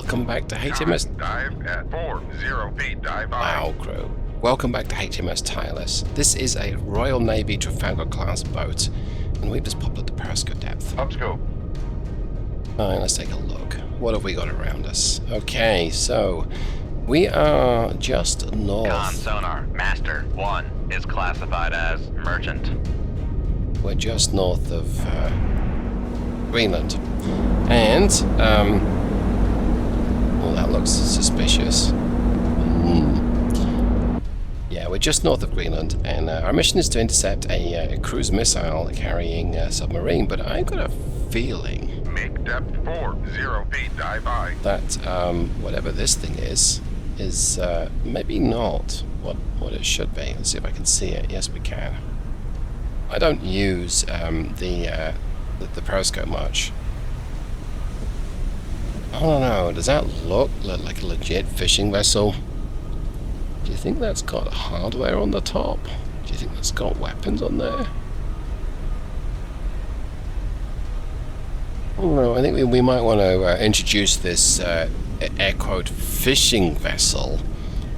welcome back to HMS... Dive at 40 feet, dive by. Wow, crew. Welcome back to HMS Tireless. This is a Royal Navy Trafalgar class boat, and we've just popped up the periscope depth. Up scope. Alright, let's take a look. What have we got around us? Okay, so we are just north. Con sonar, Master 1 is classified as merchant. We're just north of Greenland. And, well, that looks suspicious. Yeah, we're just north of Greenland, and our mission is to intercept a cruise missile carrying a submarine, but I've got a feeling Make depth 40 feet, dive by. that whatever this thing is maybe not what it should be. Let's see if I can see it. Yes, we can. I don't use the periscope much. I don't know, does that look like a legit fishing vessel? Do you think that's got hardware on the top? Do you think that's got weapons on there? I don't know, I think we might want to introduce this air quote fishing vessel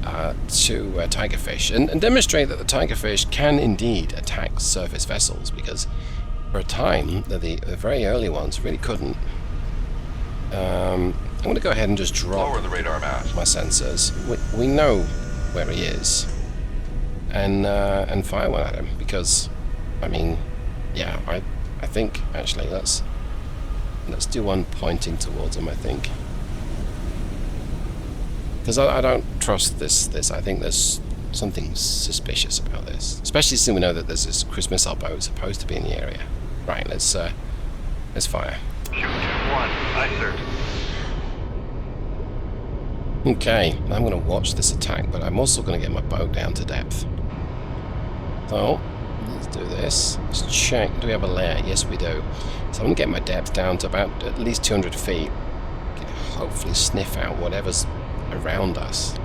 to Tigerfish and demonstrate that the Tigerfish can indeed attack surface vessels, because for a time the very early ones really couldn't. I'm going to go ahead and just drop Lower the radar mast. my sensors. We know where he is, and fire one at him, because I mean, yeah, I think actually let's do one pointing towards him. I think, because I don't trust this. I think there's something suspicious about this, especially since we know that there's this cruise missile boat supposed to be in the area. Right, let's fire. Shoot 1, aye sir. Okay, I'm going to watch this attack, but I'm also going to get my boat down to depth. So, let's do this. Let's check. Do we have a layer? Yes, we do. So I'm going to get my depth down to about at least 200 feet. Hopefully sniff out whatever's around us.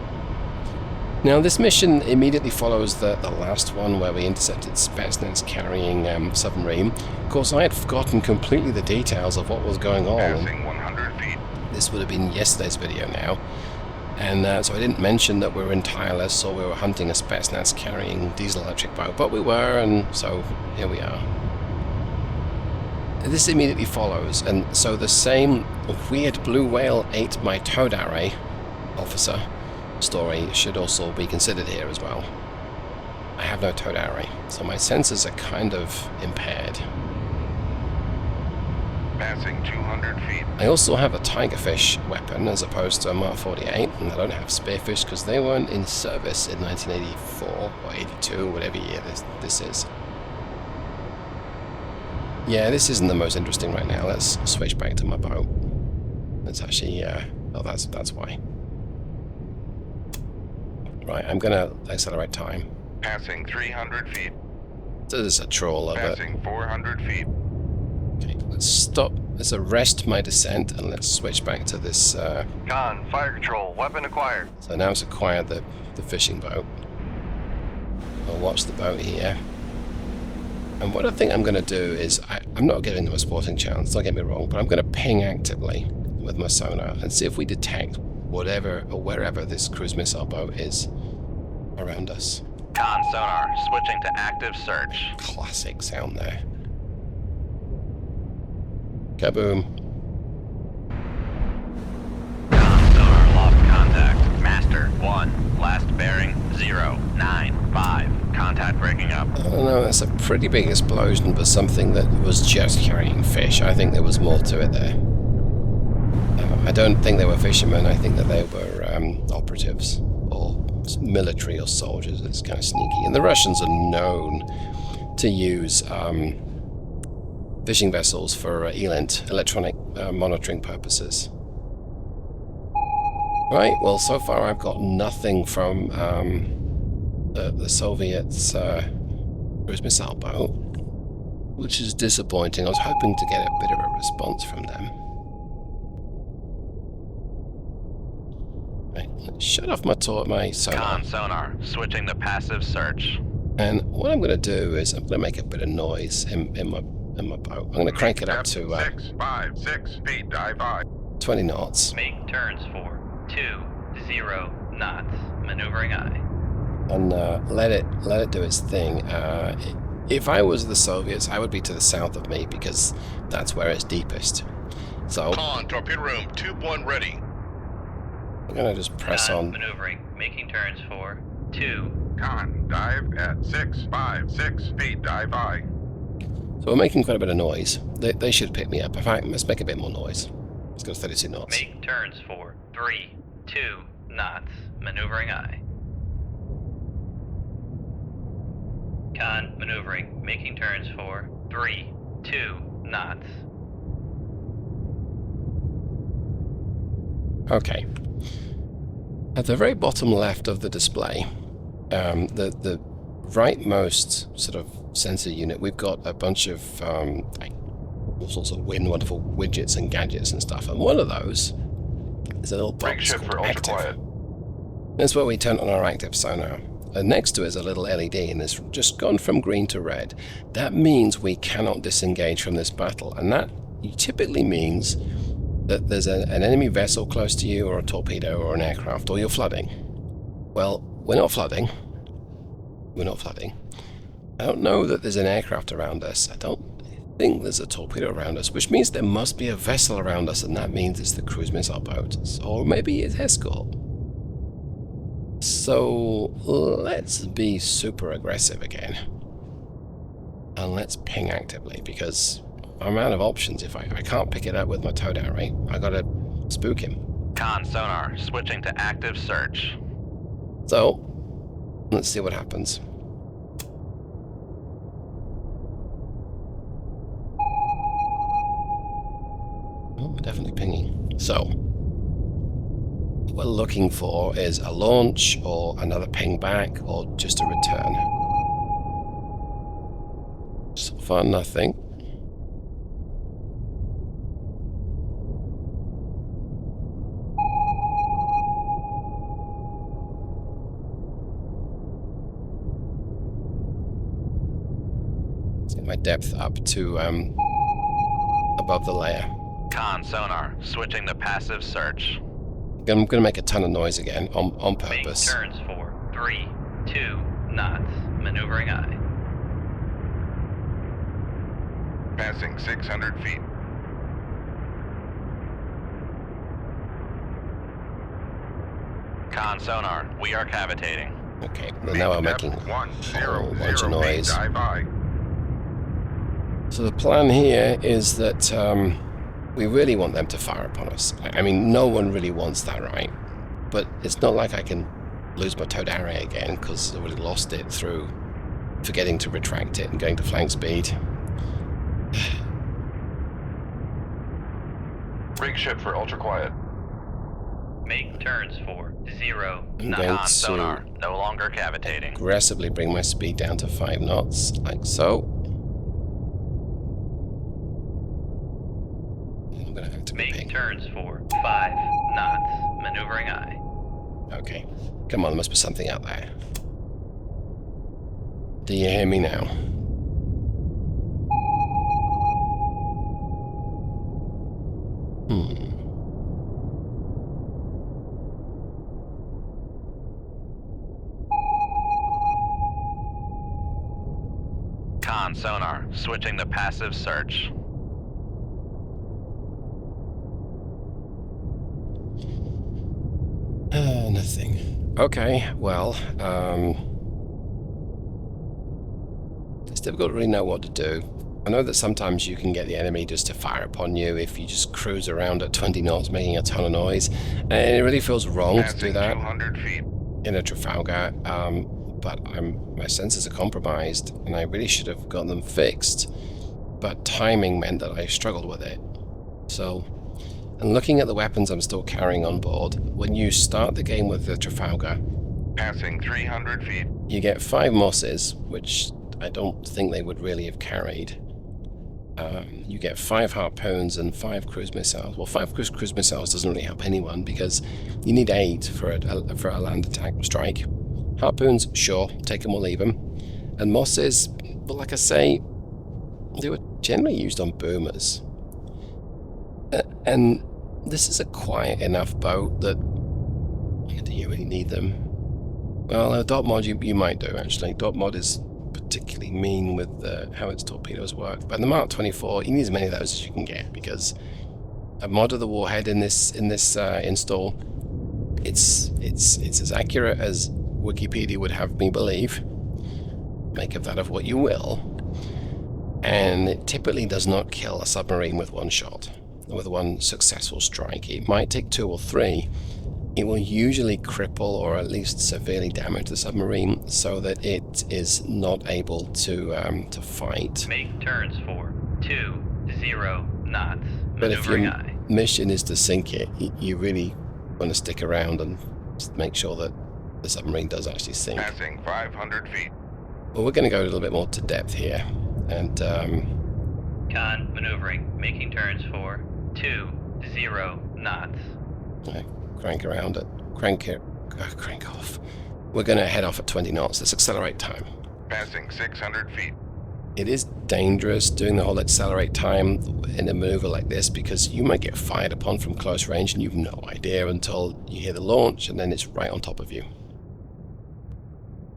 Now, this mission immediately follows the last one where we intercepted Spetsnaz carrying submarine. Of course, I had forgotten completely the details of what was going on. Passing 100 feet. This would have been yesterday's video now. And so I didn't mention that we were in Tireless or we were hunting a Spetsnaz carrying diesel-electric boat, but we were, and so here we are. This immediately follows, and so the same weird blue whale ate my towed array officer story should also be considered here as well. I have no towed array, so my sensors are kind of impaired. Passing 200 feet. I also have a Tigerfish weapon as opposed to a Mark 48, and I don't have Spearfish because they weren't in service in 1984 or 82, whatever year this is. Yeah, this isn't the most interesting right now. Let's switch back to my boat. Let's actually, oh, that's why. Right, I'm gonna accelerate time. Passing 300 feet. This is a trawler, but Passing 400 feet. okay, let's stop. Let's arrest my descent and let's switch back to this. Con, fire control, weapon acquired. So now it's acquired the fishing boat. I'll watch the boat here. And what I think I'm going to do is, I'm not giving them a sporting chance, don't get me wrong, but I'm going to ping actively with my sonar and see if we detect whatever or wherever this cruise missile boat is around us. Con sonar, switching to active search. Classic sound there. Kaboom. Con sonar, lost contact. Master 1, last bearing 095. Contact breaking up. I don't know, that's a pretty big explosion, but something that was just carrying fish. I think there was more to it there. I don't think they were fishermen. I think that they were operatives or military or soldiers. It's kind of sneaky. And the Russians are known to use fishing vessels for ELINT, electronic monitoring purposes. Right, well, so far I've got nothing from the Soviets' cruise missile boat, which is disappointing. I was hoping to get a bit of a response from them. Right, let's shut off my sonar. Con sonar, switching to passive search. And what I'm going to do is I'm going to make a bit of noise in my boat. I'm going to crank it up to 656 feet, dive by. 20 knots. Make turns for 20 knots. Maneuvering aye. And let it do its thing. If I was the Soviets, I would be to the south of me because that's where it's deepest. So Con, torpedo room, tube 1 ready. I'm gonna just press on. Maneuvering. Making turns for 2. Con, dive at 656 feet, dive aye. So we're making quite a bit of noise. They should pick me up. In fact, let's make a bit more noise. Let's go to 32 knots. Make turns for 3, 2 knots. Maneuvering aye. Con, maneuvering. Making turns for 3, 2 knots. Okay. At the very bottom left of the display, the rightmost sort of sensor unit, we've got a bunch of like all sorts of wonderful widgets and gadgets and stuff. And one of those is a little Rig box ship called for ultra active. quiet. That's where we turn on our active sonar. And next to it is a little LED, and it's just gone from green to red. That means we cannot disengage from this battle, and that typically means that there's an enemy vessel close to you, or a torpedo, or an aircraft, or you're flooding. Well, we're not flooding. We're not flooding. I don't know that there's an aircraft around us. I don't think there's a torpedo around us, which means there must be a vessel around us, and that means it's the cruise missile boat, or maybe it's escort. So let's be super aggressive again, and let's ping actively, because I'm out of options. If I can't pick it up with my towed array, I gotta spook him. Con sonar, switching to active search. So let's see what happens. Oh, we're definitely pinging. So what we're looking for is a launch, or another ping back, or just a return. So far, nothing. Let's get my depth up to above the layer. Con sonar, switching to passive search. I'm going to make a ton of noise again on Make purpose. turns for 3, 2 knots. Maneuvering aye. Passing 600 feet. Con sonar, we are cavitating. Okay, well, now I'm making a whole bunch of noise. Dive aye. So the plan here is that we really want them to fire upon us. I mean, no one really wants that, right? But it's not like I can lose my towed array again, because I already lost it through forgetting to retract it and going to flank speed. Rig ship for ultra quiet. Make turns for 0 I'm knots. going Con to sonar, no longer cavitating. aggressively bring my speed down to 5 knots, like so. I'm going to have to Make ping. turns for 5 knots. Maneuvering aye. Okay, come on, there must be something out there. Do you hear me now? Con sonar, switching to passive search. Nothing. Okay, well, it's difficult to really know what to do. I know that sometimes you can get the enemy just to fire upon you if you just cruise around at 20 knots making a ton of noise, and it really feels wrong to do Passing that 200 feet. in a Trafalgar, but my sensors are compromised, and I really should have gotten them fixed, but timing meant that I struggled with it. So, and looking at the weapons I'm still carrying on board, when you start the game with the Trafalgar, Passing 300 feet. you get 5 Mosses, which I don't think they would really have carried. You get 5 harpoons and 5 cruise missiles. Well, 5 cruise missiles doesn't really help anyone, because you need 8 for a land attack strike. Harpoons, sure, take them or leave them. And Mosses, but like I say, they were generally used on boomers. And This is a quiet enough boat that... Do you really need them? Well, a dot mod you might do, actually. Dot mod is particularly mean with how its torpedoes work. But in the Mark 24, you need as many of those as you can get, because a mod of the warhead in this install, it's as accurate as Wikipedia would have me believe. Make of that of what you will. And it typically does not kill a submarine with one shot, with one successful strike. It might take 2 or 3. It will usually cripple or at least severely damage the submarine so that it is not able to fight. Make turns for 20 knots. But if Maneuvering your eye. mission is to sink it, you really want to stick around and just make sure that the submarine does actually sink. Passing 500 feet. Well, we're going to go a little bit more to depth here, and Con maneuvering. Making turns for 20 knots. crank around it, crank off. We're going to head off at 20 knots. Let's accelerate time. Passing 600 feet. It is dangerous doing the whole accelerate time in a maneuver like this, because you might get fired upon from close range and you've no idea until you hear the launch, and then it's right on top of you.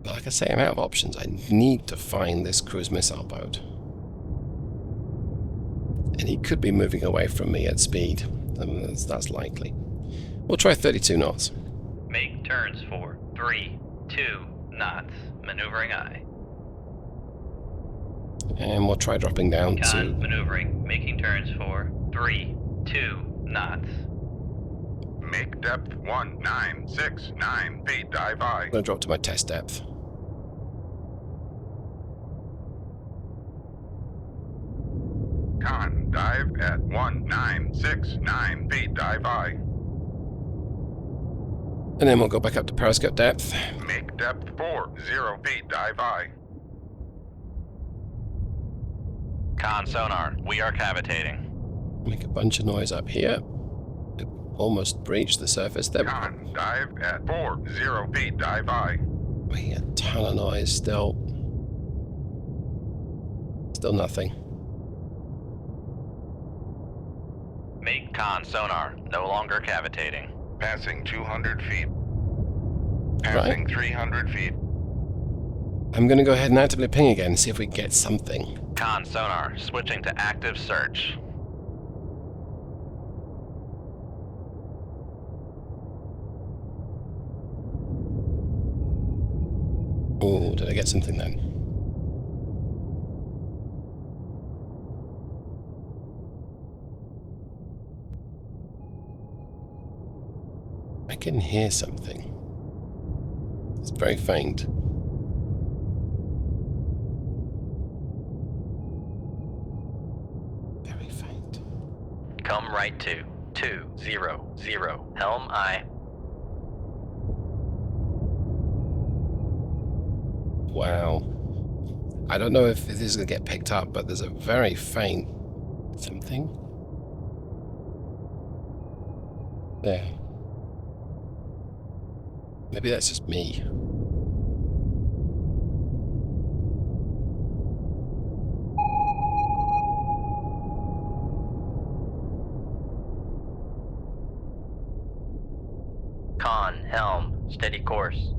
But like I say, I'm out of options. I need to find this cruise missile boat. And he could be moving away from me at speed. I mean, that's likely. We'll try 32 knots. Make turns for 2 knots. Maneuvering eye. And we'll try dropping down Con to... maneuvering. Making turns for 2 knots. Make depth 1969 feet. Dive I. I'm going to drop to my test depth. Con, dive at 1969 feet. Dive I. And then we'll go back up to periscope depth. Make depth 40 feet. Dive I. Con sonar. We are cavitating. Make a bunch of noise up here. Almost breached the surface there. Con, dive at 40 feet. Dive I. Making a ton of noise still. Still nothing. Make con sonar. No longer cavitating. Passing 200 feet. Passing 300 feet. I'm going to go ahead and actively ping again and see if we can get something. Con sonar. Switching to active search. Oh, did I get something then? I can hear something. It's very faint. Very faint. Come right to 200. Helm I. Wow. I don't know if this is going to get picked up, but there's a very faint something. There. Maybe that's just me. Con, helm, steady course.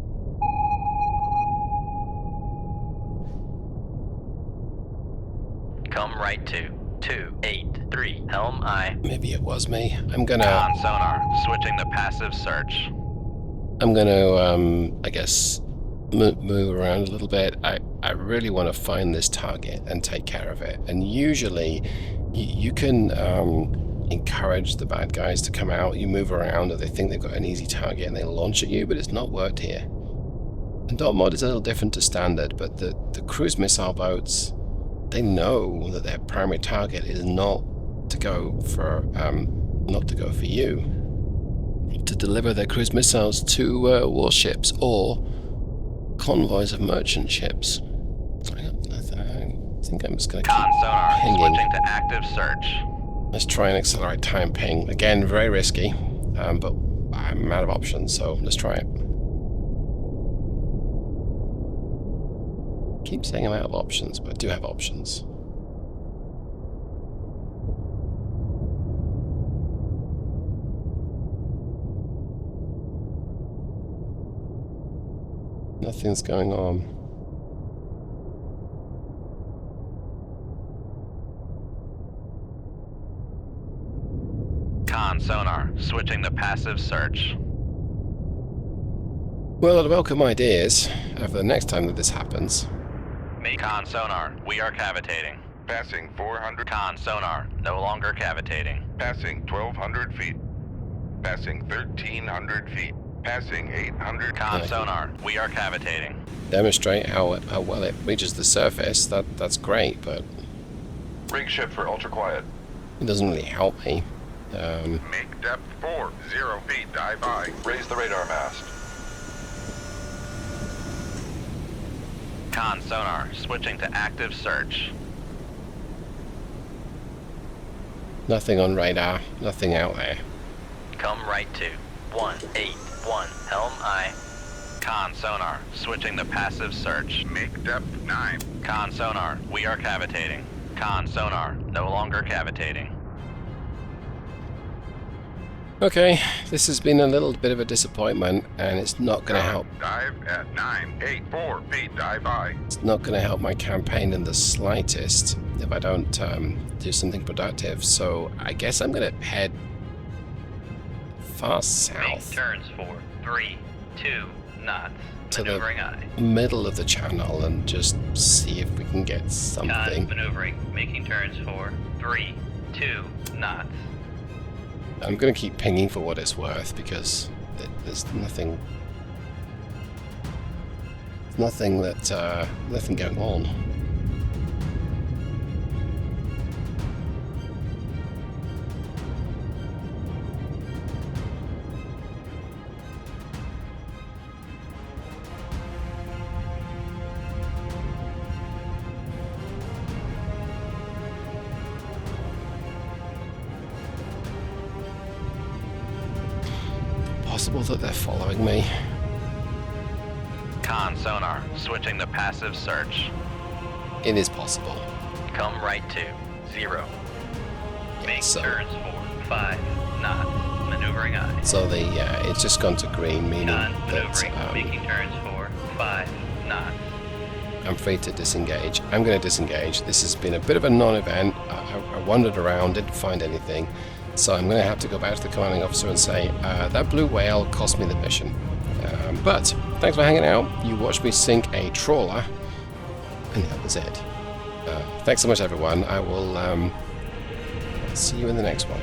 Come right to 283. Helm I. Maybe it was me. I'm gonna... Con sonar. Switching to passive search. I'm gonna, I guess, move around a little bit. I really want to find this target and take care of it. And usually, you can encourage the bad guys to come out. You move around, or they think they've got an easy target and they launch at you, but it's not worked here. And dot mod is a little different to standard, but the cruise missile boats, they know that their primary target is not to go for you. To deliver their cruise missiles to warships or convoys of merchant ships. I think I'm just going to keep Con sonar. pinging. Switching to active search. Let's try and accelerate time ping. Again, very risky, but I'm out of options, so let's try it. I keep saying I'm out of options, but I do have options. Nothing's going on. Con sonar, switching to passive search. Well, I'd welcome ideas for the next time that this happens. Con sonar, we are cavitating. Passing 400. Con sonar, no longer cavitating. Passing 1,200 feet. Passing 1,300 feet. Passing 800. Con Okay. sonar, we are cavitating. Demonstrate how well it reaches the surface. That's great, but Rig ship for ultra quiet. it doesn't really help me. Make depth 40 feet. Dive by. Raise the radar mast. Con sonar, switching to active search. Nothing on radar. Nothing out there. Come right to 181 helm I. Con sonar, switching to passive search. Make depth 9. Con sonar, we are cavitating. Con sonar, no longer cavitating. Okay, this has been a little bit of a disappointment, and it's not going to help. Dive at 984 feet. Dive by. It's not going to help my campaign in the slightest if I don't do something productive. So I guess I'm going to head far Make south turns for 3, 2 knots. to the Maneuvering eye. middle of the channel and just see if we can get Con something. maneuvering, making turns for 3, 2 knots. I'm going to keep pinging for what it's worth because there's nothing nothing going on. Possible that they're following me. Con sonar, switching to passive search. It is possible. Come right to 0. Make So, turns for 5 knots. Maneuvering eye. so it's just gone to green, meaning Con that maneuvering, making turns for 5 knots. I'm free to disengage. I'm going to disengage. This has been a bit of a non-event. I wandered around, didn't find anything. So I'm going to have to go back to the commanding officer and say, that blue whale cost me the mission. But thanks for hanging out. You watched me sink a trawler, and that was it. Thanks so much, everyone. I will see you in the next one.